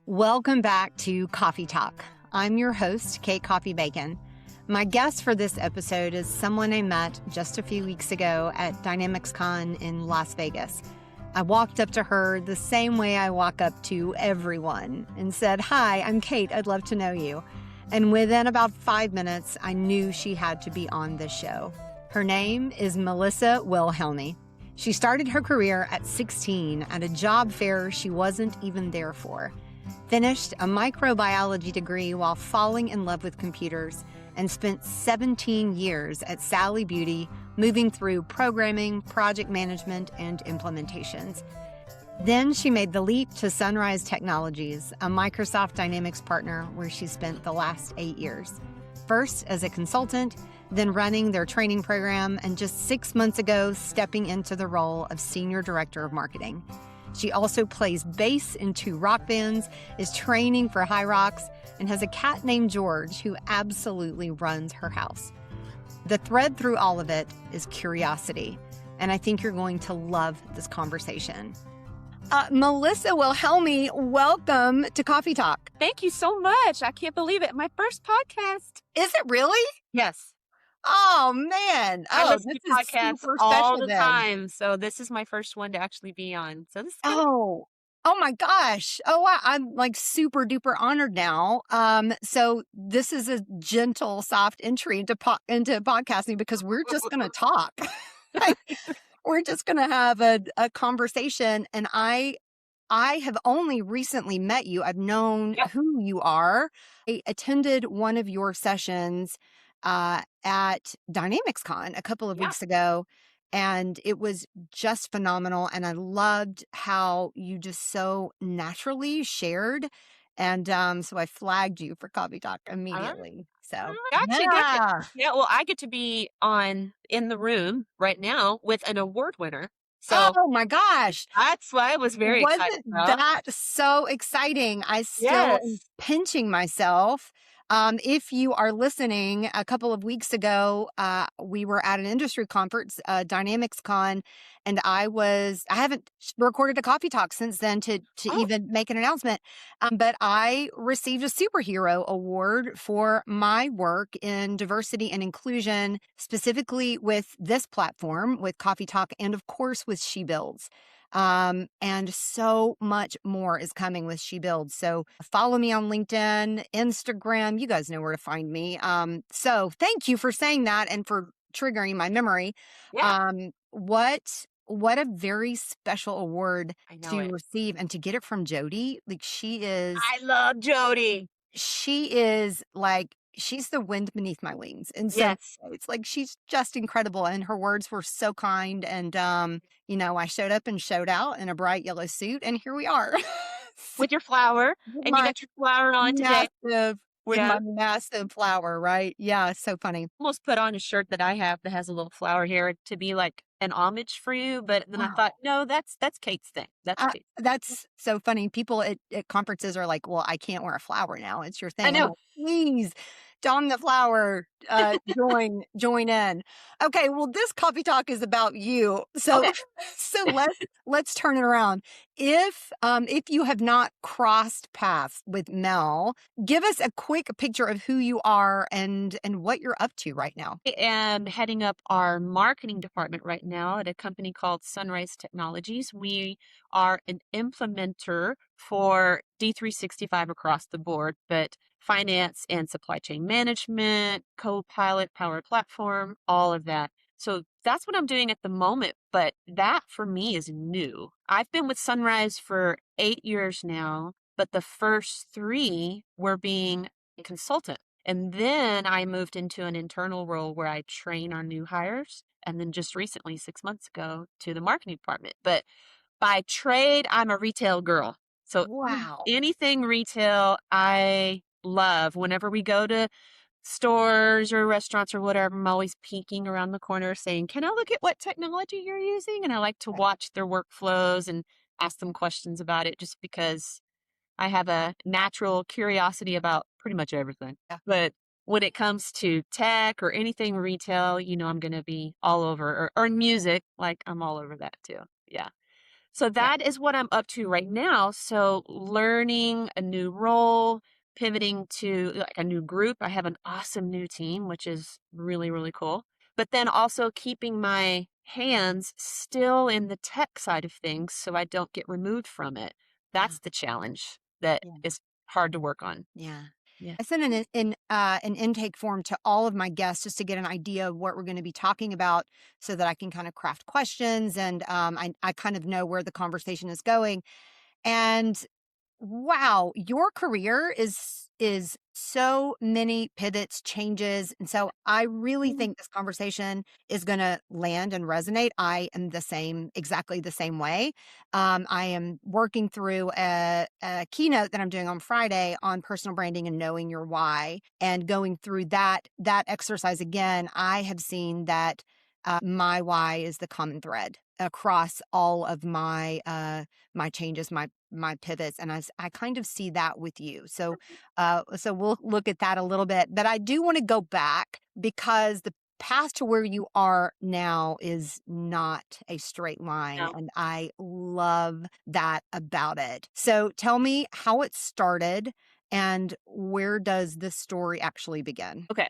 Welcome back to Coffee Talk. I'm your host, Kate Coffee Bacon. My guest for this episode is someone I met just a few weeks ago at DynamicsCon in Las Vegas. I walked up to her the same way I walk up to everyone and said, "Hi, I'm Kate. I'd love to know you." And within about 5 minutes, I knew she had to be on this show. Her name is Mel Wilhelmi. She started her career at 16 at a job fair she wasn't even there for. Finished a microbiology degree while falling in love with computers, and spent 17 years at Sally Beauty, moving through programming, project management, and implementations. Then she made the leap to Sunrise Technologies, a Microsoft Dynamics partner where she spent the last 8 years. First as a consultant, then running their training program, and just 6 months ago, stepping into the role of Senior Director of Marketing. She also plays bass in 2 rock bands, is training for High Rocks, and has a cat named George who absolutely runs her house. The thread through all of it is curiosity, and I think you're going to love this conversation. Mel Wilhelmi, welcome to Coffee Talk. Thank you so much. I can't believe it. My first podcast. Is it really? Yes. Oh, man. I listen this to is podcasts super all special the then. time. So this is my first one to actually be on. So this is Oh my gosh. Oh, wow. I'm like super duper honored now. So this is a gentle, soft entry into podcasting because we're just going to talk. We're just going to have a conversation. And I have only recently met you. I've known who you are. I attended one of your sessions at DynamicsCon a couple of weeks ago, and it was just phenomenal. And I loved how you just so naturally shared. And so I flagged you for Coffee Talk immediately. So Yeah, well, I get to be in the room right now with an award winner. So oh my gosh. That's why I was very excited. Wasn't that so exciting? I still am pinching myself. If you are listening, a couple of weeks ago, we were at an industry conference, DynamicsCon, and I haven't recorded a Coffee Talk since then to even make an announcement. But I received a superhero award for my work in diversity and inclusion, specifically with this platform, with Coffee Talk, and of course with She Builds. And so much more is coming with She Builds. So follow me on LinkedIn, Instagram. You guys know where to find me. So thank you for saying that and for triggering my memory. Yeah. What a very special award to receive, and to get it from Jody. Like, I love Jody. She is like, she's the wind beneath my wings. And so it's like, she's just incredible. And her words were so kind. And, I showed up and showed out in a bright yellow suit, and here we are. With your flower. And you got your flower on today. With my massive flower, right? Yeah, so funny. Almost put on a shirt that I have that has a little flower here to be like an homage for you, but then I thought, no, that's Kate's thing. That's so funny. People at conferences are like, "Well, I can't wear a flower now. It's your thing." I know. Like, please don the flower. Join in. Okay. Well, this Coffee Talk is about you. So let's turn it around. If you have not crossed paths with Mel, give us a quick picture of who you are and what you're up to right now. I am heading up our marketing department right now at a company called Sunrise Technologies. We are an implementer for D365 across the board, but finance and supply chain management, Copilot, Power Platform, all of that. So that's what I'm doing at the moment, but that for me is new. I've been with Sunrise for 8 years now, but the first 3 were being a consultant. And then I moved into an internal role where I train our new hires. And then just recently, 6 months ago, to the marketing department. But by trade, I'm a retail girl. So anything retail, I love. Whenever we go to stores or restaurants or whatever, I'm always peeking around the corner saying, "Can I look at what technology you're using?" And I like to watch their workflows and ask them questions about it, just because I have a natural curiosity about pretty much everything. But when it comes to tech or anything retail, I'm going to be all over, or music, like I'm all over that too. Yeah. So Yeah. that is what I'm up to right now. So learning a new role, pivoting to like a new group. I have an awesome new team, which is really, really cool. But then also keeping my hands still in the tech side of things so I don't get removed from it. Yeah. That's the challenge that Yeah. is hard to work on. Yeah. Yeah. I sent an intake form to all of my guests just to get an idea of what we're going to be talking about, so that I can kind of craft questions, and I kind of know where the conversation is going. And wow, your career is so many pivots, changes. And so I really Mm. think this conversation is going to land and resonate. I am exactly the same way. I am working through a keynote that I'm doing on Friday on personal branding and knowing your why, and going through that exercise again. I have seen that my why is the common thread across all of my changes, my pivots, and I kind of see that with you. So we'll look at that a little bit, but I do want to go back, because the path to where you are now is not a straight line, No. and I love that about it. So tell me how it started, and where does this story actually begin? Okay.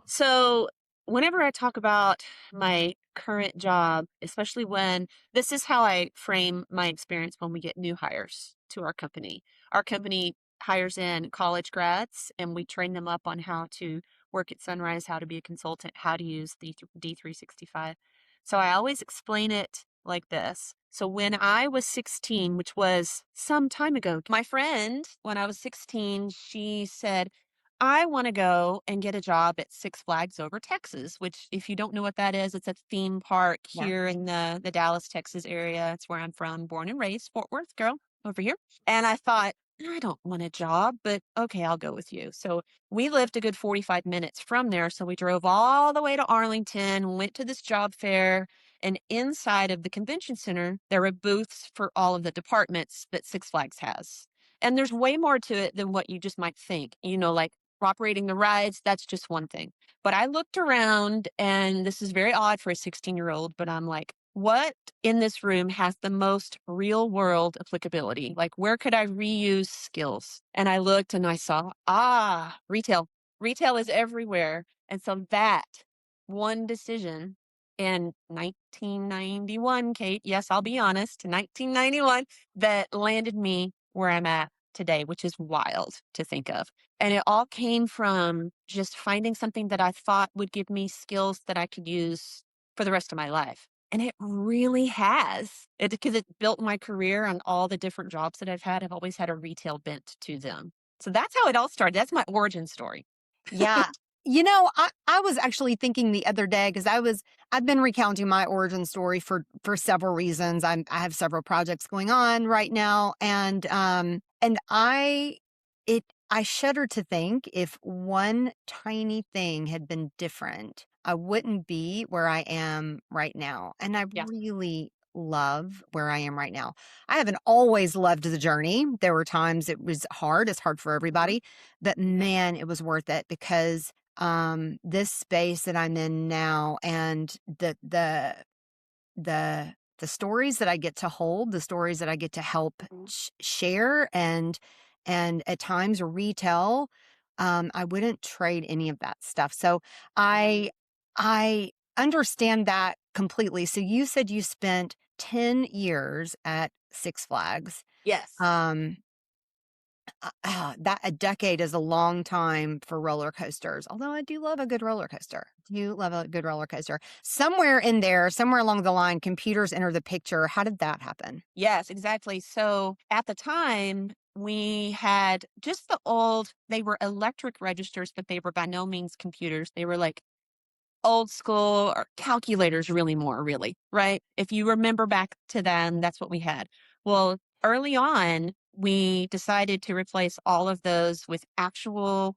So, whenever I talk about my current job, especially when this is how I frame my experience when we get new hires to our company. Our company hires in college grads and we train them up on how to work at Sunrise, how to be a consultant, how to use the D365. So, I always explain it like this. So, when I was 16, which was some time ago, my friend, when I was 16, she said, I want to go and get a job at Six Flags Over Texas, which, if you don't know what that is, it's a theme park Yeah. here in the Dallas, Texas area. It's where I'm from, born and raised, Fort Worth girl over here. And I thought, I don't want a job, but okay, I'll go with you. So we lived a good 45 minutes from there. So we drove all the way to Arlington, went to this job fair, and inside of the convention center, there were booths for all of the departments that Six Flags has. And there's way more to it than what you just might think. Like operating the rides, that's just one thing. But I looked around, and this is very odd for a 16-year-old, but I'm like, what in this room has the most real world applicability? Like, where could I reuse skills? And I looked and I saw, retail. Retail is everywhere. And so that one decision in 1991, Kate, yes, I'll be honest, 1991, that landed me where I'm at today, which is wild to think of. And it all came from just finding something that I thought would give me skills that I could use for the rest of my life. And it really has. Because it built my career on all the different jobs that I've had. I've always had a retail bent to them. So that's how it all started. That's my origin story. Yeah. I was actually thinking the other day, because I've been recounting my origin story for several reasons. I have several projects going on right now, and I shudder to think, if one tiny thing had been different, I wouldn't be where I am right now. And I Yeah. really love where I am right now. I haven't always loved the journey. There were times it was hard. It's hard for Mhm. everybody, but man, it was worth it, because this space that I'm in now, and the stories that I get to hold, the stories that I get to help Mhm. share, and at times retell, I wouldn't trade any of that stuff. So I I understand that completely. So you said you spent 10 years at Six Flags. Yes. Um, that a decade is a long time for roller coasters. Although I do love a good roller coaster. Do you love a good roller coaster? Somewhere in there, somewhere along the line, computers enter the picture. How did that happen? Yes, exactly. So at the time, we had just they were electric registers, but they were by no means computers. They were like old school or calculators, really more, really, right? If you remember back to then, that's what we had. Well, early on, we decided to replace all of those with actual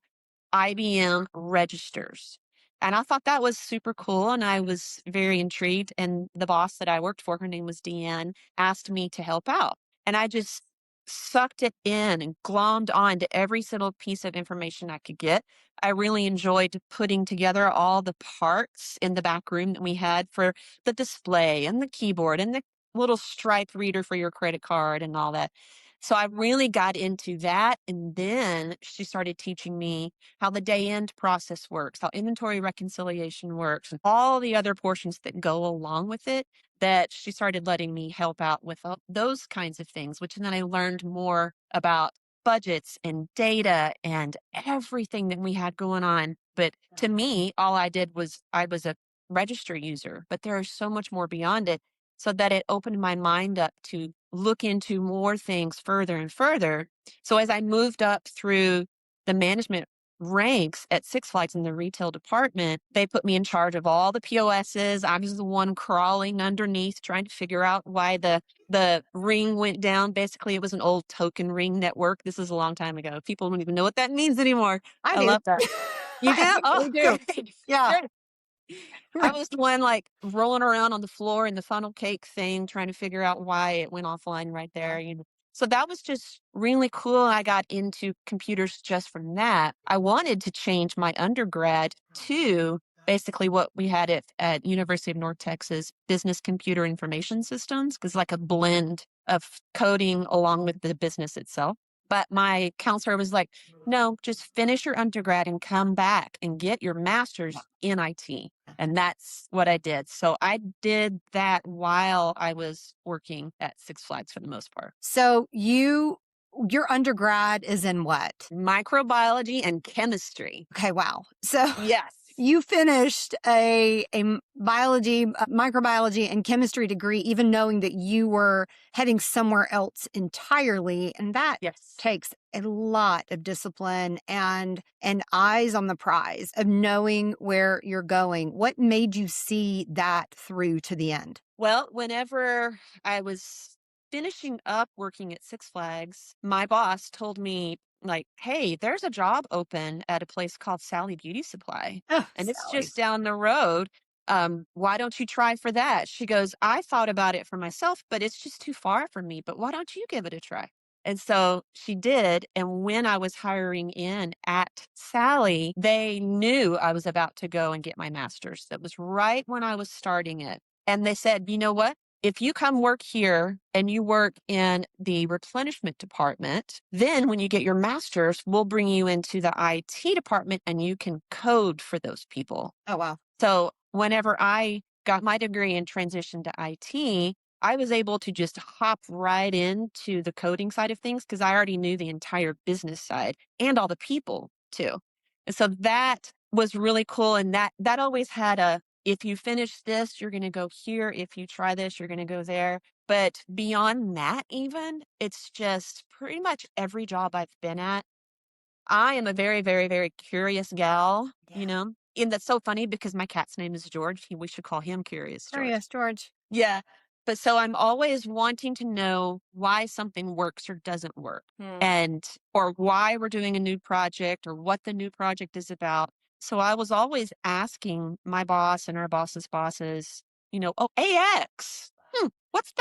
IBM registers. And I thought that was super cool. And I was very intrigued. And the boss that I worked for, her name was Deanne, asked me to help out. And I just sucked it in and glommed on to every single piece of information I could get. I really enjoyed putting together all the parts in the back room that we had for the display and the keyboard and the little Stripe reader for your credit card and all that. So I really got into that. And then she started teaching me how the day end process works, how inventory reconciliation works, and all the other portions that go along with it. That she started letting me help out with those kinds of things, which then I learned more about budgets and data and everything that we had going on. But to me, all I did was I was a register user, but there is so much more beyond it. So that it opened my mind up to look into more things further and further. So as I moved up through the management ranks at Six Flags in the retail department, they put me in charge of all the POSs. I was the one crawling underneath trying to figure out why the ring went down. Basically, it was an old token ring network. This is a long time ago. People don't even know what that means anymore. I I do. love that. You I do? Oh, actually do. great. Yeah. Great. I was the one like rolling around on the floor in the funnel cake thing, trying to figure out why it went offline right Yeah. there. So that was just really cool. I got into computers just from that. I wanted to change my undergrad to basically what we had at University of North Texas, business computer information systems, because like a blend of coding along with the business itself. But my counselor was like, no, just finish your undergrad and come back and get your master's in IT. And that's what I did. So I did that while I was working at Six Flags for the most part. So your undergrad is in what? Microbiology and chemistry. Okay, wow. So Yes. you finished a biology, microbiology and chemistry degree, even knowing that you were heading somewhere else entirely. And that Yes. takes a lot of discipline and eyes on the prize of knowing where you're going. What made you see that through to the end? Well, whenever I was finishing up working at Six Flags, my boss told me, like, hey, there's a job open at a place called Sally Beauty Supply, Oh, and it's Sally. just down the road. Why don't you try for that? She goes, I thought about it for myself, but it's just too far for me. But why don't you give it a try? And so she did. And when I was hiring in at Sally, they knew I was about to go and get my master's. That was right when I was starting it. And they said, you know what? If you come work here and you work in the replenishment department, then when you get your master's, we'll bring you into the IT department and you can code for those people. Oh, wow. So whenever I got my degree and transitioned to IT, I was able to just hop right into the coding side of things because I already knew the entire business side and all the people too. And so that was really cool. And that always had a, if you finish this, you're going to go here. If you try this, you're going to go there. But beyond that, even, it's just pretty much every job I've been at. I am a very, very, very curious gal, Yeah. And that's so funny because my cat's name is George. We should call him Curious George. Curious, George. Yeah. But so I'm always wanting to know why something works or doesn't work and or why we're doing a new project or what the new project is about. So I was always asking my boss and our boss's bosses, oh, AX. What's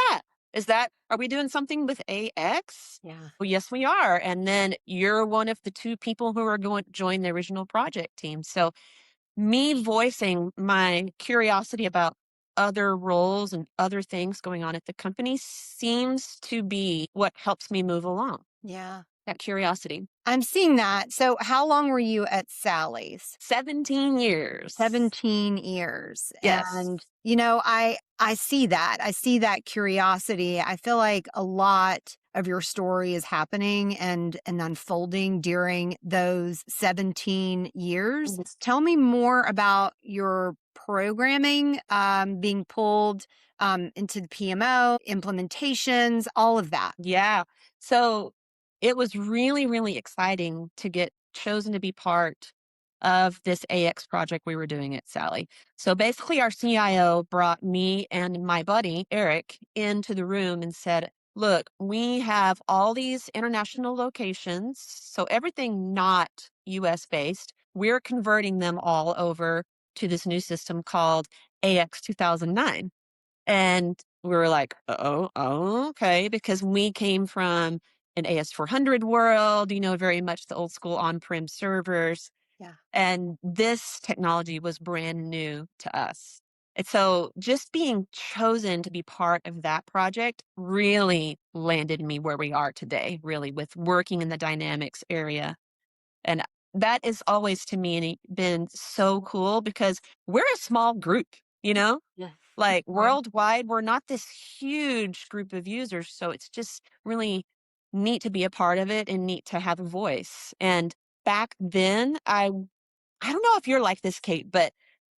that? Are we doing something with AX? Yeah. Well, yes, we are. And then you're one of the two people who are going to join the original project team. So me voicing my curiosity about other roles and other things going on at the company seems to be what helps me move along. Yeah. That curiosity. I'm seeing that. So how long were you at Sally's? 17 years. 17 years. Yes. And, I see that. I see that curiosity. I feel like a lot of your story is happening and unfolding during those 17 years. Mhm. Tell me more about your programming, being pulled into the PMO, implementations, all of that. Yeah. So it was really, really exciting to get chosen to be part of this AX project we were doing at Sally. So basically, our CIO brought me and my buddy, Eric, into the room and said, look, we have all these international locations. So everything not US based, we're converting them all over to this new system called AX 2009. And we were like, okay, because we came from an AS400 world, very much the old school on-prem servers. Yeah. And this technology was brand new to us. And so just being chosen to be part of that project really landed me where we are today, really, with working in the dynamics area. And that is always to me been so cool because we're a small group, you know? Yeah. Like Mhm. worldwide, we're not this huge group of users. So it's just really neat to be a part of it and neat to have a voice. And back then, I don't know if you're like this, Kate, but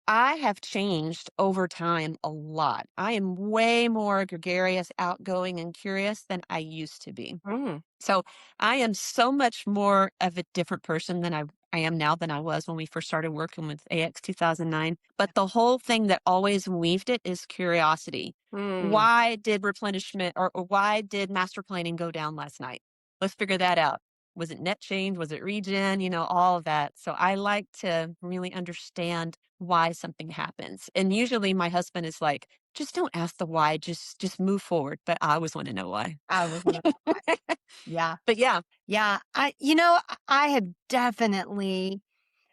I have changed over time a lot. I am way more gregarious, outgoing, and curious than I used to be. Mm. So I am so much more of a different person than I am now than I was when we first started working with AX 2009. But the whole thing that always weaved it is curiosity. Mm. Why did replenishment or why did master planning go down last night? Let's figure that out. Was it net change? Was it regen? All of that. So I like to really understand why something happens. And usually my husband is like, just don't ask the why, just move forward. But I always want to know why. I was gonna Yeah. But yeah. Yeah. I have definitely,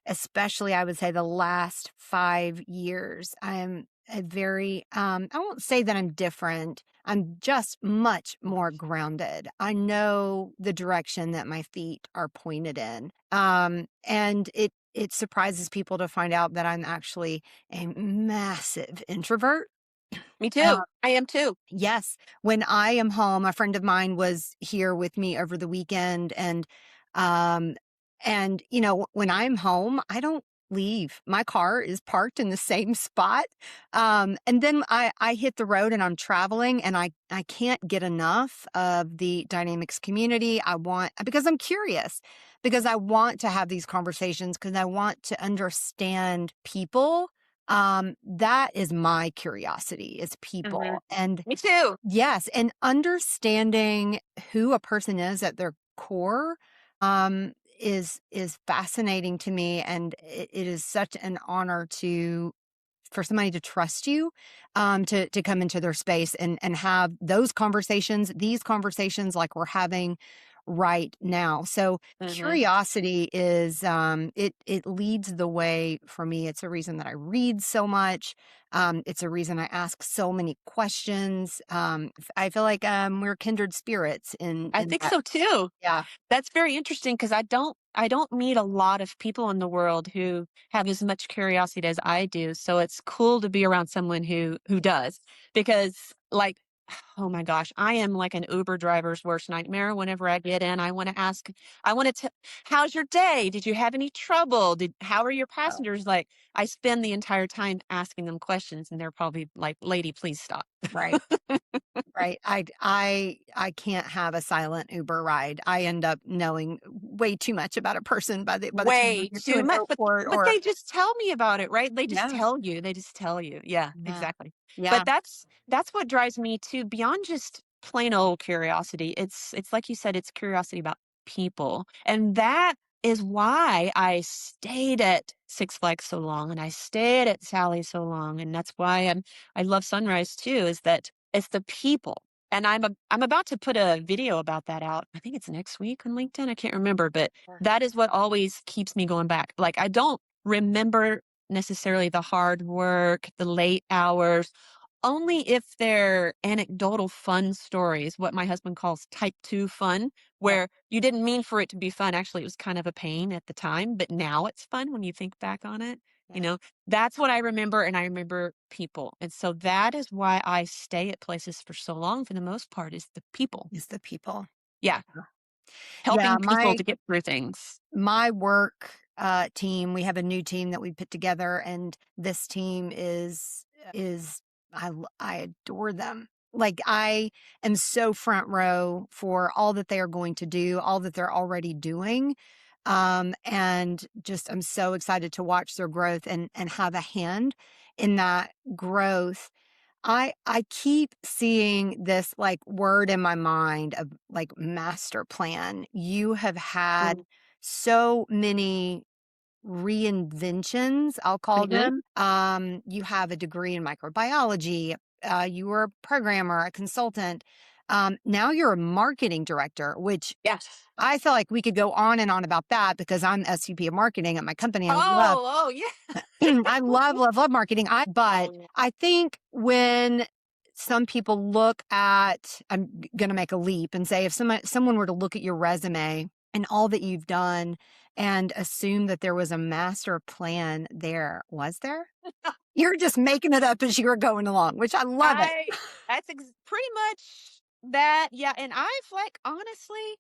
especially I would say the last 5 years, I am a very, I won't say that I'm different. I'm just much more grounded. I know the direction that my feet are pointed in. And it surprises people to find out that I'm actually a massive introvert. Me too. I am too. Yes. When I am home, a friend of mine was here with me over the weekend um when I'm home, I don't leave. My car is parked in the same spot. And then I hit the road and I'm traveling and I can't get enough of the dynamics community. Because I'm curious, because I want to have these conversations because I want to understand people. That is my curiosity, is Mhm. people. And Me too. yes, and understanding who a person is at their core, is fascinating to me, and it is such an honor for somebody to trust you, to come into their space and have these conversations like we're having right now. So Mhm. curiosity is, it leads the way for me. It's a reason that I read so much. It's a reason I ask so many questions. I feel like, we're kindred spirits I in think that. so too. Yeah. That's very interesting because I don't meet a lot of people in the world who have as much curiosity as I do. So it's cool to be around someone who does because like oh my gosh, I am like an Uber driver's worst nightmare. Whenever I get in, I want to how's your day? Did you have any trouble? How are your Oh, passengers? Like I spend the entire time asking them questions and they're probably like, "Lady, please stop." right. Right. I can't have a silent Uber ride. I end up knowing way too much about a person by the time we Way get to too an much, airport but or they just tell me about it, right? yeah. They just tell you. Yeah, Yeah. exactly. But Yeah. that's what drives me to beyond just plain old curiosity. It's like you said, it's curiosity about people. And that is why I stayed at Six Flags so long and I stayed at Sally so long. And that's why I love Sunrise too, is that it's the people. And I'm about to put a video about that out. I think it's next week on LinkedIn. I can't remember, but that is what always keeps me going back. Like, I don't remember necessarily the hard work, the late hours, only if they're anecdotal fun stories, what my husband calls type 2 fun, Yeah. where you didn't mean for it to be fun. Actually, it was kind of a pain at the time, but now it's fun when you think back on it. You Yeah. know, that's what I remember. And I remember people. And so that is why I stay at places for so long for the most part is the people. It's the people. Yeah. Yeah. Helping people to get through things. My work team, we have a new team that we put together, and this team is I adore them. Like, I am so front row for all that they are going to do, all that they're already doing. And just I'm so excited to watch their growth and have a hand in that growth. I keep seeing this like word in my mind of like master plan. You have had Mm. so many reinventions, I'll call Mhm. them. You have a degree in microbiology. You were a programmer, a consultant. Now you're a marketing director, which Yes. I feel like we could go on and on about that because I'm SVP of marketing at my company. Oh, yeah. I love marketing. But Oh, I think when some people look at, I'm going to make a leap and say, if someone were to look at your resume and all that you've done and assume that there was a master plan there, was there? You're just making it up as you were going along, which I love it. I that's pretty much that. Yeah, and I've like honestly,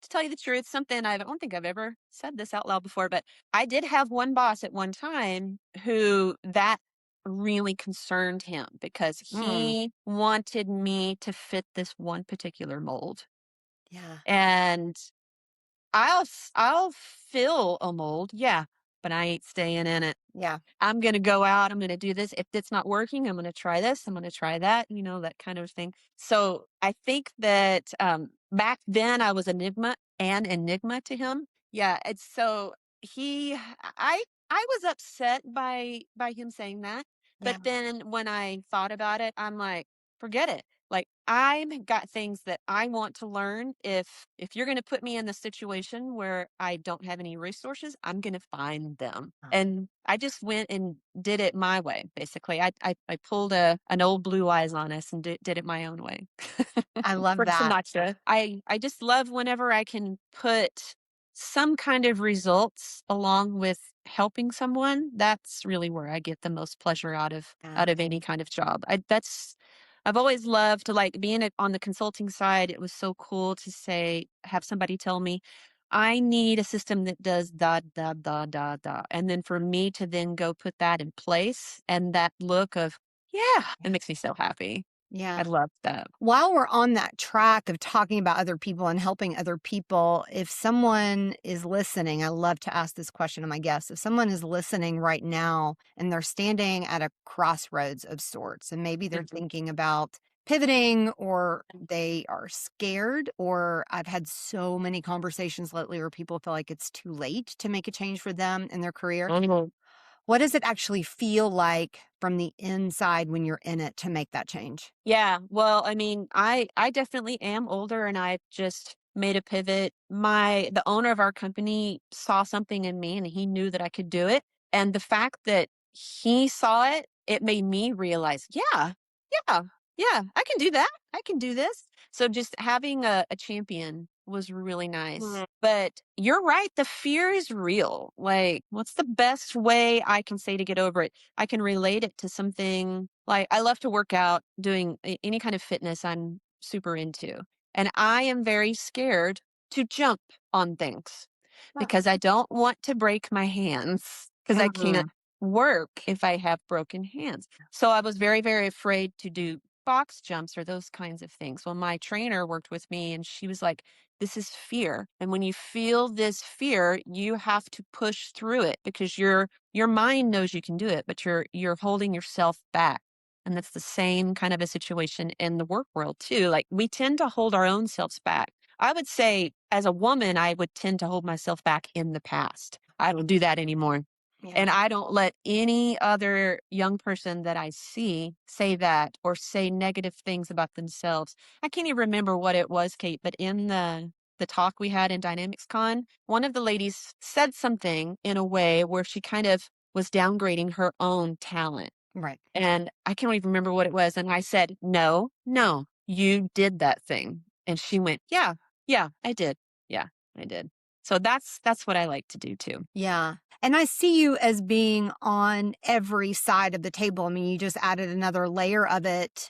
to tell you the truth, something I don't think I've ever said this out loud before, but I did have one boss at one time who that really concerned him because Mm, he wanted me to fit this one particular mold. yeah, And I'll fill a mold, yeah, but I ain't staying in it. yeah, I'm gonna go out, I'm gonna do this. If it's not working, I'm gonna try this, I'm gonna try that, that kind of thing. So I think that back then I was an enigma to him. Yeah, it's so he I was upset by him saying that. yeah. But then when I thought about it, I'm like, forget it. Like I've got things that I want to learn. If you're going to put me in the situation where I don't have any resources, I'm going to find them. Oh, And I just went and did it my way. Basically, I pulled an old Blue Eyes on us and did it my own way. I love Frank that. Sinatra. I just love whenever I can put some kind of results along with helping someone. That's really where I get the most pleasure Yeah, out of any kind of job. I've always loved to like being on the consulting side. It was so cool to have somebody tell me, I need a system that does da, da, da, da, da. And then for me to then go put that in place and that look of, yeah, it yeah, makes me so happy. I yeah. love that. While we're on that track of talking about other people and helping other people, if someone is listening, I love to ask this question to my guests. If someone is listening right now and they're standing at a crossroads of sorts, and maybe they're Mhm. thinking about pivoting or they are scared, or I've had so many conversations lately where people feel like it's too late to make a change for them in their career. Mhm. What does it actually feel like from the inside when you're in it to make that change? Yeah, well, I mean, I definitely am older and I've just made a pivot. The owner of our company saw something in me and he knew that I could do it. And the fact that he saw it, it made me realize, yeah, yeah, yeah, I can do that. I can do this. So just having a champion was really nice. But you're right, the fear is real. Like, what's the best way I can say to get over it? I can relate it to something like I love to work out, doing any kind of fitness I'm super into. And I am very scared to jump on things Huh. because I don't want to break my hands because I can't Mhm. work if I have broken hands. So I was very, very afraid to do box jumps or those kinds of things. Well, my trainer worked with me and she was like, this is fear. And when you feel this fear, you have to push through it because your mind knows you can do it, but you're holding yourself back. And that's the same kind of a situation in the work world too. Like we tend to hold our own selves back. I would say as a woman, I would tend to hold myself back in the past. I don't do that anymore. Yeah. And I don't let any other young person that I see say that or say negative things about themselves. I can't even remember what it was, Kate, but in the talk we had in Dynamics Con, one of the ladies said something in a way where she kind of was downgrading her own talent. Right. And I can't even remember what it was. And I said, no, no, you did that thing. And she went, yeah, yeah, I did. Yeah, I did. So that's what I like to do too. Yeah. And I see you as being on every side of the table. I mean, you just added another layer of it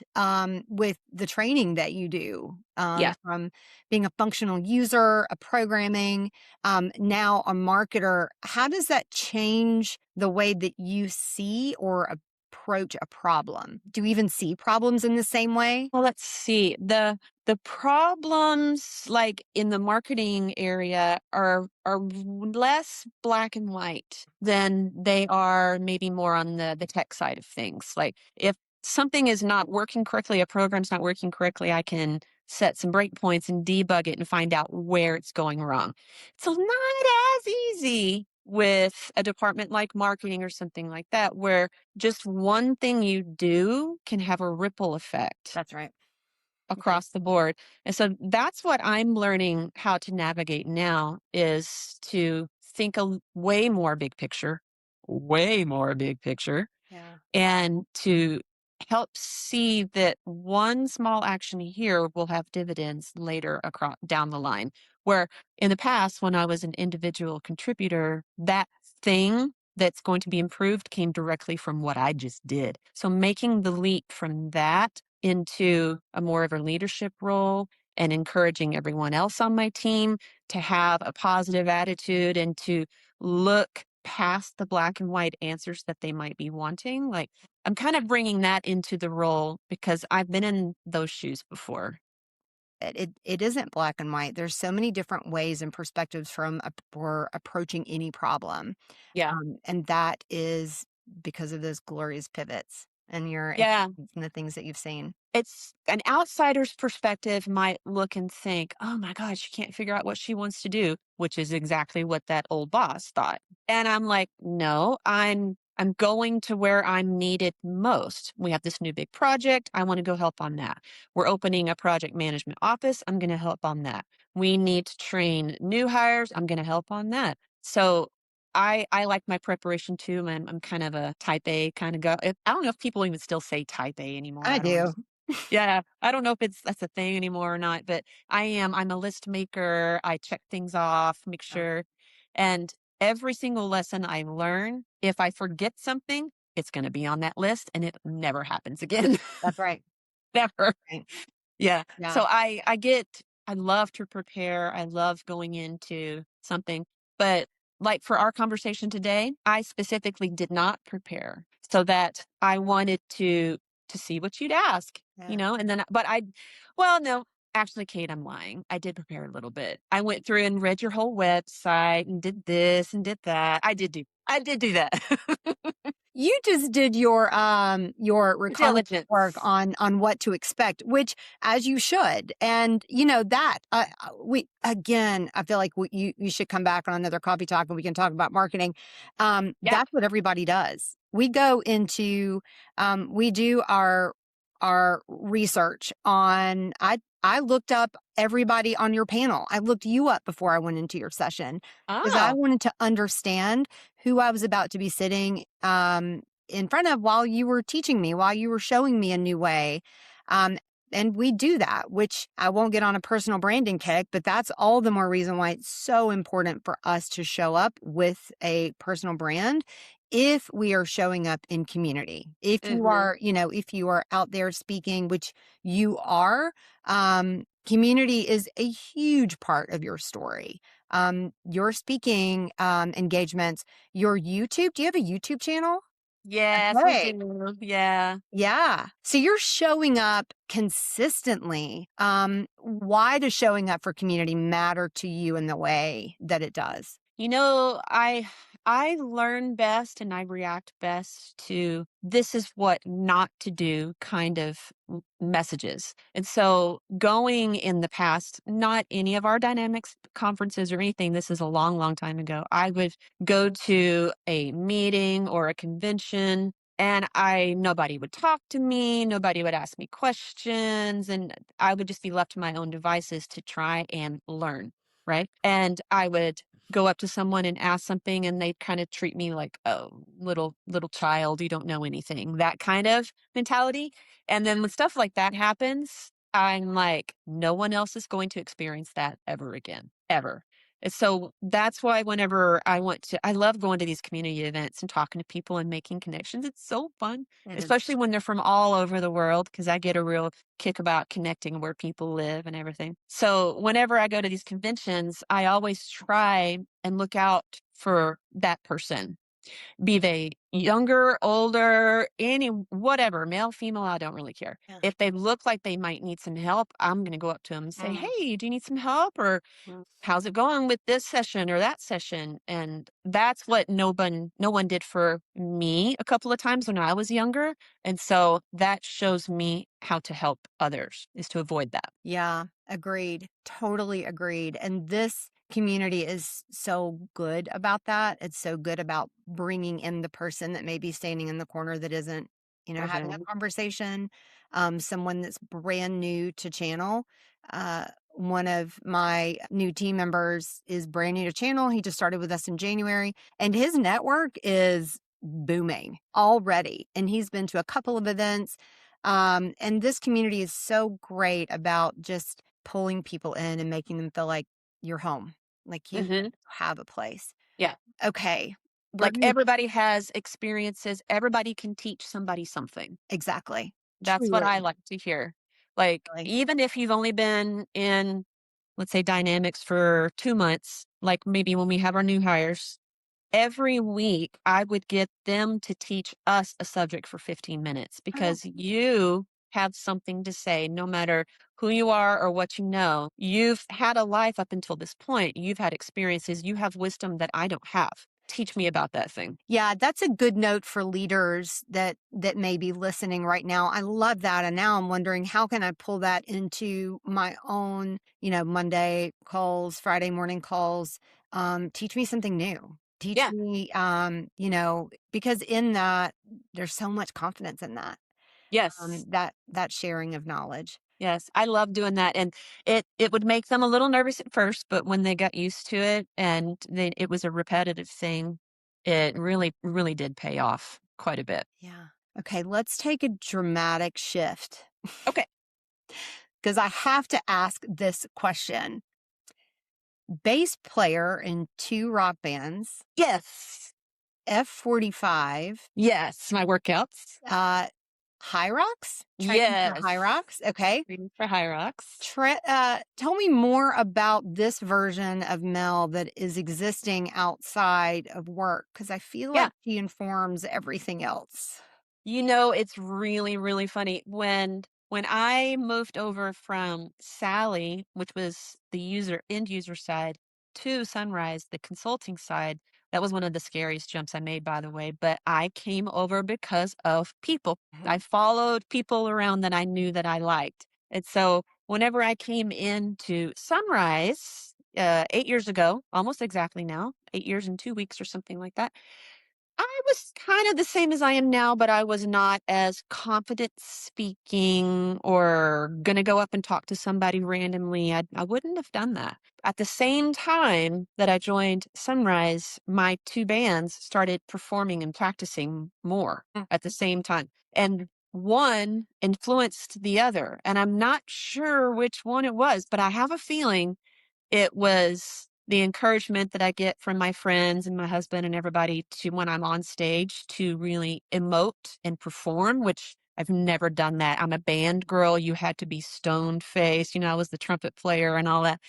with the training that you do Yeah. from being a functional user, a programming, now a marketer. How does that change the way that you see or approach a problem? Do you even see problems in the same way? Well, let's see. The problems like in the marketing area are less black and white than they are maybe more on the tech side of things. Like if something is not working correctly, a program's not working correctly, I can set some breakpoints and debug it and find out where it's going wrong. It's not as easy with a department like marketing or something like that, where just one thing you do can have a ripple effect. That's right. Right. across the board. And so that's what I'm learning how to navigate now is to think way more way more big picture, Yeah. and to help see that one small action here will have dividends later across down the line. Where in the past, when I was an individual contributor, that thing that's going to be improved came directly from what I just did. So making the leap from that into a more of a leadership role and encouraging everyone else on my team to have a positive attitude and to look past the black and white answers that they might be wanting. Like, I'm kind of bringing that into the role because I've been in those shoes before. It isn't black and white. There's so many different ways and perspectives for approaching any problem. Yeah. And that is because of those glorious pivots and your Yeah. experience and the things that you've seen. It's an outsider's perspective might look and think, oh my God, she can't figure out what she wants to do, which is exactly what that old boss thought. And I'm like, no, I'm going to where I'm needed most. We have this new big project. I want to go help on that. We're opening a project management office. I'm going to help on that. We need to train new hires. I'm going to help on that. So I like my preparation too. I'm kind of a type A kind of guy. I don't know if people even still say type A anymore. I I don't know. do. Yeah, I don't know if that's a thing anymore or not, but I'm a list maker. I check things off, make Yeah, sure. And every single lesson I learn, if I forget something, it's going to be on that list and it never happens again. that's right. Never. Right. Yeah. Yeah. So I love to prepare. I love going into something. But like for our conversation today, I specifically did not prepare so that I wanted to see what you'd ask, Yeah. and then but well, no, actually, Kate, I'm lying. I did prepare a little bit. I went through and read your whole website and did this and did that. I did do that. You just did your reconnaissance work Diligence. on what to expect, which as you should. And that we again, I feel like you should come back on another coffee talk and we can talk about marketing. Yeah. That's what everybody does. We go into we do our research on I looked up everybody on your panel. I looked you up before I went into your session because I Oh. wanted to understand who I was about to be sitting in front of while you were teaching me, while you were showing me a new way. Um, and we do that, which I won't get on a personal branding kick, but that's all the more reason why it's so important for us to show up with a personal brand if we are showing up in community. If you Hmm. are, if you are out there speaking, which you are, community is a huge part of your story. Your speaking engagements, your YouTube. Do you have a YouTube channel? Yes, we Okay. do. Yeah. Yeah. So you're showing up consistently. Why does showing up for community matter to you in the way that it does? I learn best and I react best to this is what not to do kind of messages. And so going in the past, not any of our dynamics conferences or anything, this is a long, long time ago. I would go to a meeting or a convention and nobody would talk to me, nobody would ask me questions, and I would just be left to my own devices to try and learn. Right. And I would go up to someone and ask something and they kind of treat me like, oh, little child, you don't know anything, that kind of mentality. And then when stuff like that happens, I'm like, no one else is going to experience that ever again, ever. And so that's why whenever I love going to these community events and talking to people and making connections. It's so fun, It is. especially when they're from all over the world, because I get a real kick about connecting where people live and everything. So whenever I go to these conventions, I always try and look out for that person, be they younger, older, any whatever, male, female, I don't really care. Yeah. If they look like they might need some help, I'm going to go up to them and say, Mm. "Hey, do you need some help?" Or "How's it going with this session or that session?" And that's what no one did for me a couple of times when I was younger. And so that shows me how to help others is to avoid that. Yeah, agreed. Totally agreed. And this community is so good about that. It's so good about bringing in the person that may be standing in the corner that isn't having a Mhm. conversation, someone that's brand new to channel. One of my new team members is brand new to channel. He just started with us in January, and his network is booming already. And he's been to a couple of events. And this community is so great about just pulling people in and making them feel like you're home, like you Mhm. have a place. Yeah. Okay. We're Like gonna everybody has experiences. Everybody can teach somebody something. exactly. That's what Truly. I like to hear. Like, Really. even if you've only been in, let's say, dynamics for 2 months, like maybe when we have our new hires, every week I would get them to teach us a subject for 15 minutes Oh, because you have something to say no matter who you are or what you know. You've had a life up until this point. You've had experiences. You have wisdom that I don't have. Teach me about that thing. yeah, that's a good note for leaders that may be listening right now. I love that. And now I'm wondering how can I pull that into my own, Monday calls, Friday morning calls. Teach me something new. Teach Yeah. me because in that there's so much confidence in that. Yes. That sharing of knowledge. Yes, I love doing that, and it would make them a little nervous at first, but when they got used to it and it was a repetitive thing, it really, really did pay off quite a bit. Yeah. Okay, let's take a dramatic shift Okay. because I have to ask this question. Bass player in two rock bands, Yes. F45, Yes, my workouts. uh, high rocks, training for Yes. high rocks. Okay. Reading for high rocks. Tell me more about this version of Mel that is existing outside of work because I feel Yeah. like she informs everything else. It's really, really funny. When I moved over from Sally, which was the end user side, to Sunrise, the consulting side, that was one of the scariest jumps I made, by the way. But I came over because of people. I Mhm. followed people around that I knew that I liked. And so whenever I came into Sunrise, 8 years ago, almost exactly now, 8 years and 2 weeks or something like that, I was kind of the same as I am now, but I was not as confident speaking or gonna go up and talk to somebody randomly. I wouldn't have done that. At the same time that I joined Sunrise, my two bands started performing and practicing more Mm. at the same time. And one influenced the other. And I'm not sure which one it was, but I have a feeling it was the encouragement that I get from my friends and my husband and everybody to when I'm on stage to really emote and perform, which I've never done that. I'm a band girl. You had to be stone faced. I was the trumpet player and all that.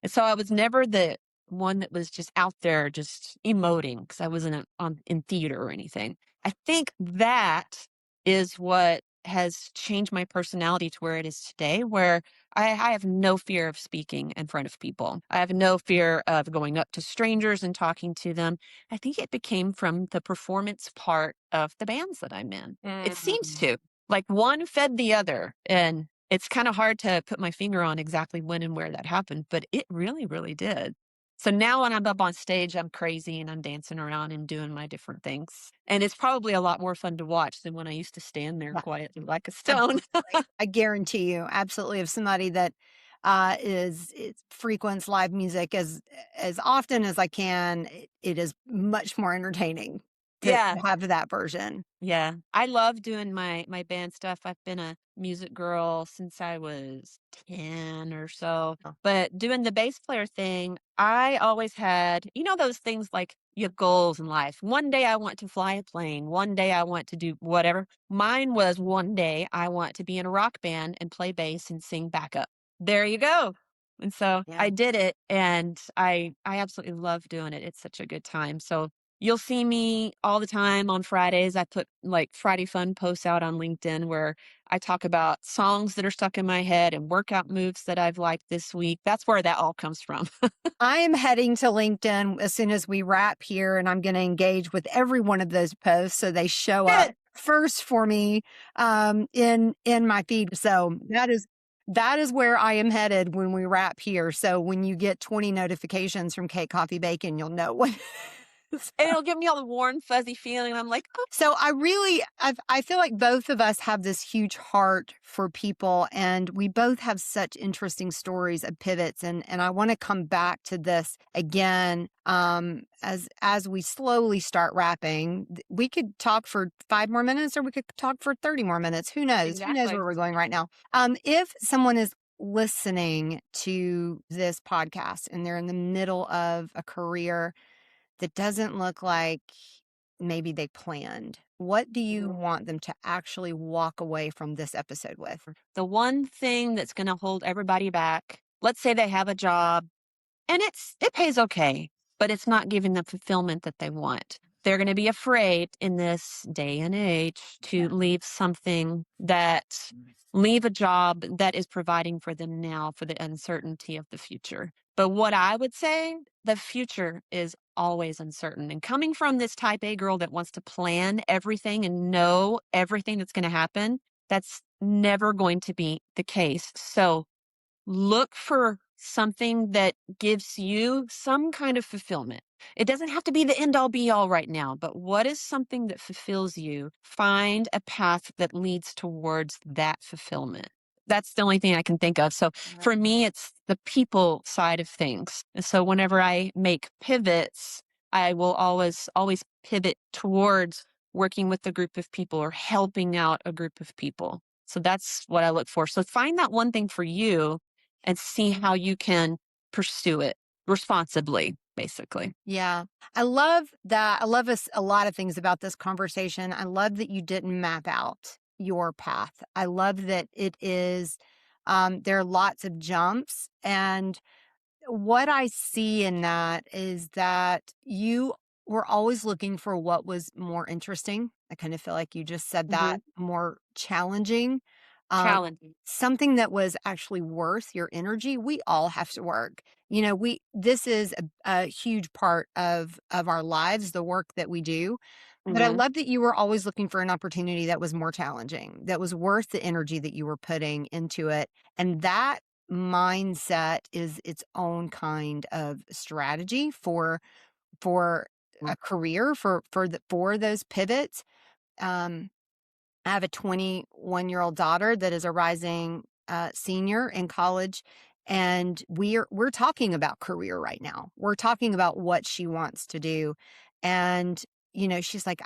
And so I was never the one that was just out there just emoting because I wasn't in theater or anything. I think that is what has changed my personality to where it is today, where I have no fear of speaking in front of people. I have no fear of going up to strangers and talking to them. I think it became from the performance part of the bands that I'm in. It seems Mm. to. Like one fed the other. And it's kind of hard to put my finger on exactly when and where that happened, but it really, really did. So now when I'm up on stage, I'm crazy and I'm dancing around and doing my different things. And it's probably a lot more fun to watch than when I used to stand there Yeah, quietly like a stone. absolutely. I guarantee you, absolutely, if somebody that is frequents live music as often as I can, it is much more entertaining to Yeah. have that version. Yeah, I love doing my band stuff. I've been a music girl since I was 10 or so. Oh, But doing the bass player thing, I always had, those things like you have goals in life. One day I want to fly a plane. One day I want to do whatever. Mine was one day I want to be in a rock band and play bass and sing backup. There you go. And so yeah. I did it and I absolutely love doing it. It's such a good time. So you'll see me all the time on Fridays. I put like Friday fun posts out on LinkedIn where I talk about songs that are stuck in my head and workout moves that I've liked this week. That's where that all comes from. I am heading to LinkedIn as soon as we wrap here, and I'm going to engage with every one of those posts so they show up Good. first for me in my feed. So that is where I am headed when we wrap here. So when you get 20 notifications from Kate Coffee Bacon, you'll know what And it'll give me all the warm, fuzzy feeling. I'm like, oh, So I feel like both of us have this huge heart for people, and we both have such interesting stories of pivots. And I want to come back to this again. As we slowly start wrapping, we could talk for 5 more minutes, or we could talk for 30 more minutes. Who knows? Who knows exactly. where we're going right now? If someone is listening to this podcast and they're in the middle of a career that doesn't look like maybe they planned, what do you Mhm. want them to actually walk away from this episode with? The one thing that's going to hold everybody back, let's say they have a job and it pays okay, but it's not giving them fulfillment that they want. They're going to be afraid in this day and age to leave a job that is providing for them now for the uncertainty of the future. But what I would say, the future is always uncertain. And coming from this type A girl that wants to plan everything and know everything that's going to happen, that's never going to be the case. So look for something that gives you some kind of fulfillment. It doesn't have to be the end all be all right now, but what is something that fulfills you? Find a path that leads towards that fulfillment. That's the only thing I can think of. So for me, it's the people side of things. And so whenever I make pivots, I will always pivot towards working with a group of people or helping out a group of people. So that's what I look for. So find that one thing for you and see how you can pursue it responsibly, basically. Yeah. I love that. I love a lot of things about this conversation. I love that you didn't map out your path. I love that it is, there are lots of jumps. And what I see in that is that you were always looking for what was more interesting. I kind of feel like you just said Hmm. that, more challenging, um, Challenging. something that was actually worth your energy. We all have to work. This is a huge part of our lives, the work that we do. But I Hmm. love that you were always looking for an opportunity that was more challenging, that was worth the energy that you were putting into it. And that mindset is its own kind of strategy for a career, for those pivots. Um, I have a 21-year-old daughter that is a rising senior in college, and we're talking about career right now. We're talking about what she wants to do, and she's like,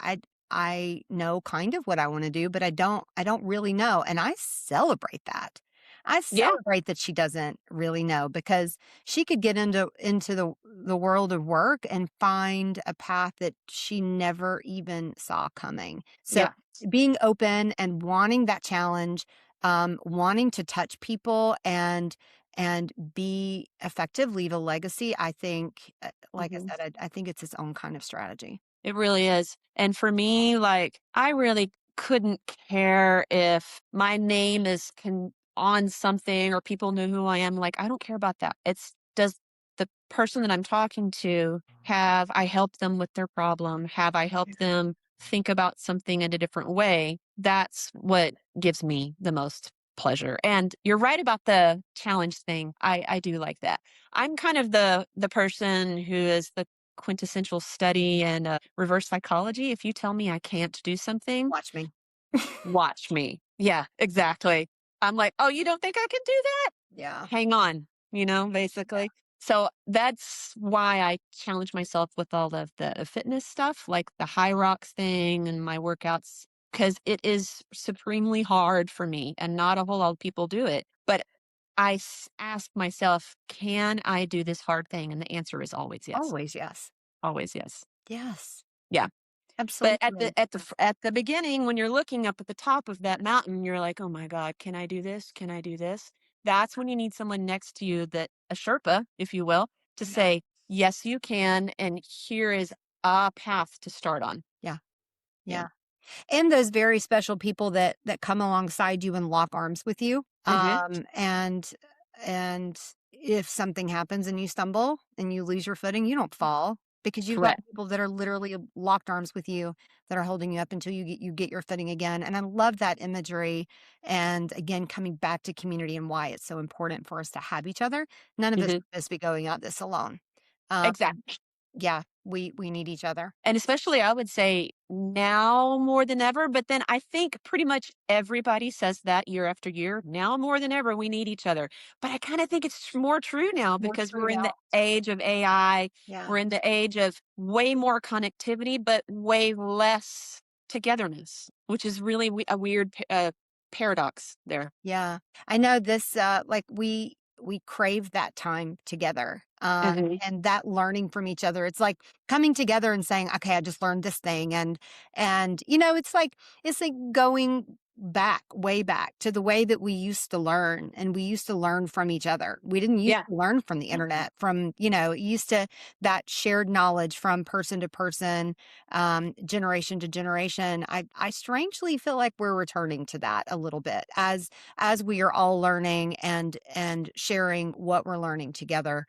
I know kind of what I want to do, but I don't really know, and I celebrate that. I Yeah. celebrate that she doesn't really know, because she could get into the world of work and find a path that she never even saw coming. So Yeah. being open and wanting that challenge, wanting to touch people and be effective, leave a legacy. I think, like I Hmm. said, I think it's its own kind of strategy. It really is. And for me, like, I really couldn't care if my name is on something or people know who I am. Like, I don't care about that. It's does the person that I'm talking to have I helped them with their problem? Have I helped them think about something in a different way? That's what gives me the most pleasure. And you're right about the challenge thing. I do like that. I'm kind of the person who is the quintessential study and reverse psychology. If you tell me I can't do something, Watch me. watch me. Yeah, exactly. I'm like, oh, you don't think I can do that? Yeah. Hang on, basically. So that's why I challenge myself with all of the fitness stuff, like the high rocks thing and my workouts, because it is supremely hard for me and not a whole lot of people do it. But ask myself, can I do this hard thing? And the answer is always yes. Always yes. Always yes. Yes. Yeah. But at Absolutely. the beginning, when you're looking up at the top of that mountain, you're like, "Oh my god, can I do this? Can I do this?" That's when you need someone next to you, that a Sherpa, if you will, to Yeah. say, "Yes, you can, and here is a path to start on." Yeah. Yeah. Yeah. And those very special people that come alongside you and lock arms with you. Mhm. And if something happens and you stumble and you lose your footing, you don't fall, because you've got Correct. people that are literally locked arms with you, that are holding you up until you get your footing again. And I love that imagery. And again, coming back to community and why it's so important for us to have each other. None of us Mhm. should just be going out this alone. Um, Exactly. yeah. We need each other. And especially, I would say now more than ever, but then I think pretty much everybody says that year after year. Now more than ever, we need each other. But I kind of think it's more true now More because true we're in now. the age of AI. Yeah. We're in the age of way more connectivity, but way less togetherness, which is really a weird paradox there. Yeah. I know this, like we crave that time together. Mhm. And that learning from each other. It's like coming together and saying, okay, I just learned this thing. And, it's like going back, way back to the way that we used to learn, and we used to learn from each other. We didn't used Yeah. to learn from the internet, it used to that shared knowledge from person to person, generation to generation. I strangely feel like we're returning to that a little bit as we are all learning and sharing what we're learning together.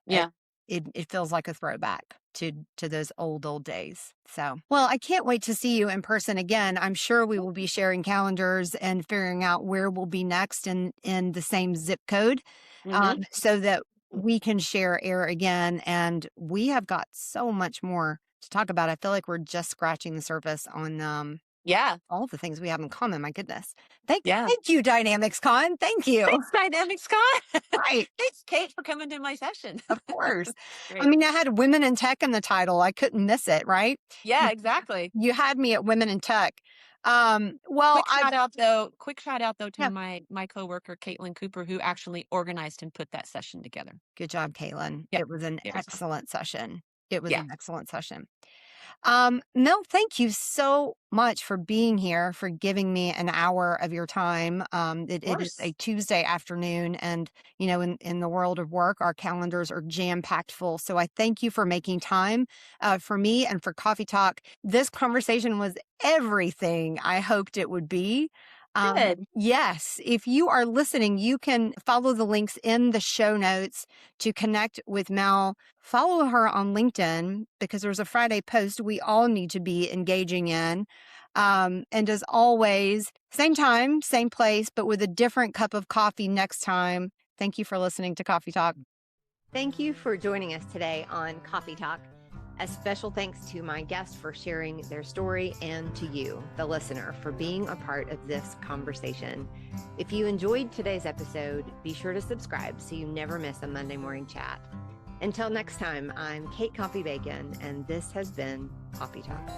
It Yeah. it feels like a throwback to those old days. So, well, I can't wait to see you in person again. I'm sure we will be sharing calendars and figuring out where we'll be next in the same zip code, Hmm. so that we can share air again. And we have got so much more to talk about. I feel like we're just scratching the surface on Yeah. all the things we have in common. My goodness. Thank Yeah. thank you, Dynamics Con. Thank you. Thanks, Dynamic Scott. Right. Thanks, Kate, for coming to my session. Of course. I Great. mean, I had women in tech in the title. I couldn't miss it, right? Yeah, You exactly. you had me at women in tech. Well, Quick shout out though to yeah, my coworker Caitlin Cooper, who actually organized and put that session together. good job, Caitlin. Yeah. It was an It was fun. excellent session. It was Yeah, an excellent session. Mel, thank you so much for being here, for giving me an hour of your time. of It is a course. Tuesday afternoon, and in the world of work, our calendars are jam-packed full. So I thank you for making time for me and for Coffee Talk. This conversation was everything I hoped it would be. Good. Yes, if you are listening, you can follow the links in the show notes to connect with Mel. Follow her on LinkedIn because there's a Friday post we all need to be engaging in. And as always, same time, same place, but with a different cup of coffee next time. Thank you for listening to Coffee Talk. Thank you for joining us today on Coffee Talk. A special thanks to my guests for sharing their story, and to you, the listener, for being a part of this conversation. If you enjoyed today's episode, be sure to subscribe so you never miss a Monday morning chat. Until next time, I'm Kate Coffee Bacon, and this has been Coffee Talk.